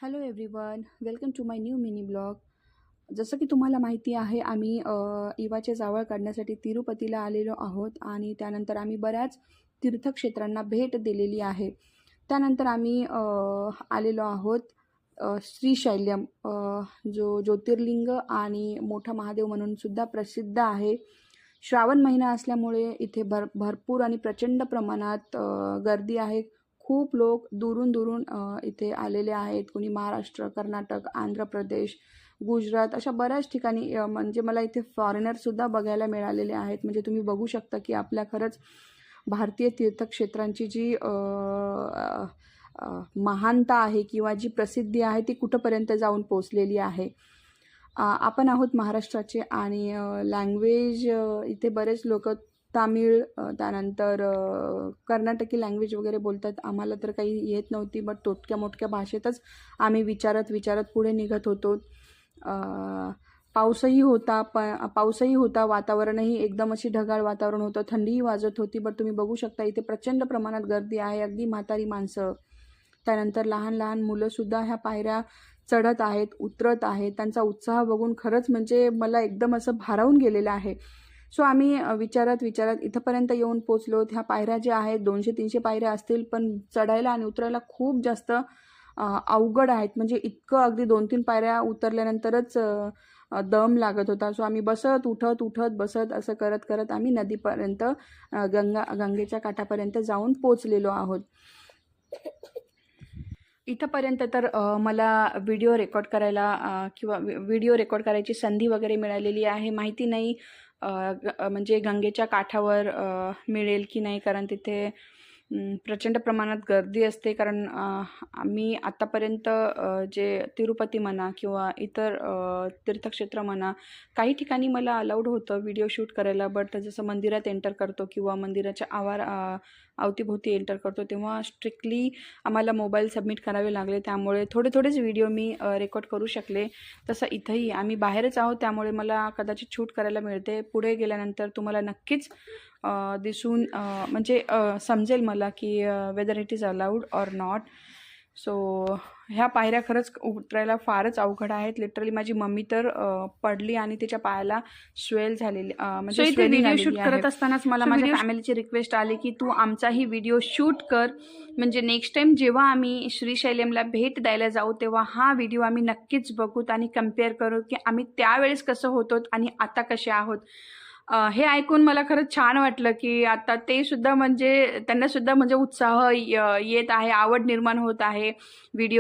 Hello everyone, welcome to my new mini blog. जसं की तुम्हाला माहिती आहे, आम्ही इवाचे जावळ काढण्यासाठी तिरुपतीला आलेलो आहोत आणि त्यानंतर आम्ही बऱ्याच तीर्थक्षेत्रांना भेट दिलेली आहे. त्यानंतर आम्ही आलेलो आहोत श्रीशैल्यम, जो ज्योतिर्लिंग आणि मोठा महादेव म्हणून सुद्धा प्रसिद्ध आहे. श्रावण महिना असल्यामुळे इथे भरपूर आणि प्रचंड प्रमाणात गर्दी आहे. खूप लोक दुरून दुरून इथे आलेले आहेत. कोणी महाराष्ट्र, कर्नाटक, आंध्र प्रदेश, गुजरात अशा बऱ्याच ठिकाणी म्हणजे मला इथे फॉरेनरसुद्धा बघायला मिळालेले आहेत. म्हणजे तुम्ही बघू शकता की आपल्या खरंच भारतीय तीर्थक्षेत्रांची जी महानता आहे किंवा जी प्रसिद्धी आहे ती कुठंपर्यंत जाऊन पोचलेली आहे. आपण आहोत महाराष्ट्राचे आणि लँग्वेज इथे बरेच लोक तामिळ, त्यानंतर कर्नाटकी लँग्वेज वगैरे बोलतात. आम्हाला तर काही येत नव्हती, बट तोटक्या मोठक्या भाषेतच आम्ही विचारत पुढे निघत होतो. पाऊसही होता, वातावरणही एकदम अशी ढगाळ वातावरण होतं, थंडीही वाजत होती. बट तुम्ही बघू शकता इथे प्रचंड प्रमाणात गर्दी आहे. अगदी म्हातारी माणसं, त्यानंतर लहान लहान मुलंसुद्धा ह्या पायऱ्या चढत आहेत, उतरत आहेत. त्यांचा उत्साह बघून खरंच म्हणजे मला एकदम असं भारावून गेलेलं आहे. सो आम्ही विचारत इथंपर्यंत येऊन पोचलो. ह्या पायऱ्या ज्या आहेत 200-300 पायऱ्या असतील, पण चढायला आणि उतरायला खूप जास्त अवघड आहेत. म्हणजे इतकं अगदी 2-3 पायऱ्या उतरल्यानंतरच दम लागत होता. सो आम्ही बसत बसत असं करत आम्ही नदीपर्यंत, गंगेच्या काठापर्यंत जाऊन पोचलेलो आहोत. इथंपर्यंत तर मला व्हिडिओ रेकॉर्ड करायला किंवा व्हिडिओ रेकॉर्ड करायची संधी वगैरे मिळालेली आहे. माहिती नाही म्हणजे गंगेच्या काठावर मिळेल की नाही, कारण तिथे प्रचंड प्रमाणात गर्दी असते. कारण आम्ही आत्तापर्यंत जे तिरुपती म्हणा किंवा इतर तीर्थक्षेत्र म्हणा, काही ठिकाणी मला अलाउड होतं व्हिडिओ शूट करायला. बट जसं मंदिरात एंटर करतो किंवा मंदिराच्या अवतीभोवती एंटर करतो तेव्हा स्ट्रिक्टली आम्हाला मोबाईल सबमिट करावे लागले. त्यामुळे थोडेच व्हिडिओ मी रेकॉर्ड करू शकले. तसं इथंही आम्ही बाहेरच आहोत, त्यामुळे मला कदाचित शूट करायला मिळते. पुढे गेल्यानंतर तुम्हाला नक्कीच दिसून म्हणजे समजेल मला की whether it is allowed or not. So ह्या पायऱ्या खरंच उतरायला फारच अवघड आहेत. लिटरली माझी मम्मी तर पडली आणि तिच्या पायाला स्वेल झालेली, म्हणजे व्हिडिओ शूट करत असतानाच मला माझ्या फॅमिलीची रिक्वेस्ट आली की तू आमचाही व्हिडिओ शूट कर, म्हणजे नेक्स्ट टाइम जेव्हा आम्ही श्रीशैल्यमला भेट द्यायला जाऊ तेव्हा हा व्हिडिओ आम्ही नक्कीच बघूत आणि कम्पेअर करू की आम्ही त्यावेळेस कसं होतो आणि आता कसे आहोत. हे ऐकून मला खरंच छान वाटलं की आता ते सुद्धा म्हणजे त्यांना सुद्धा म्हणजे उत्साह येत आहे, आवड निर्माण होत आहे व्हिडिओ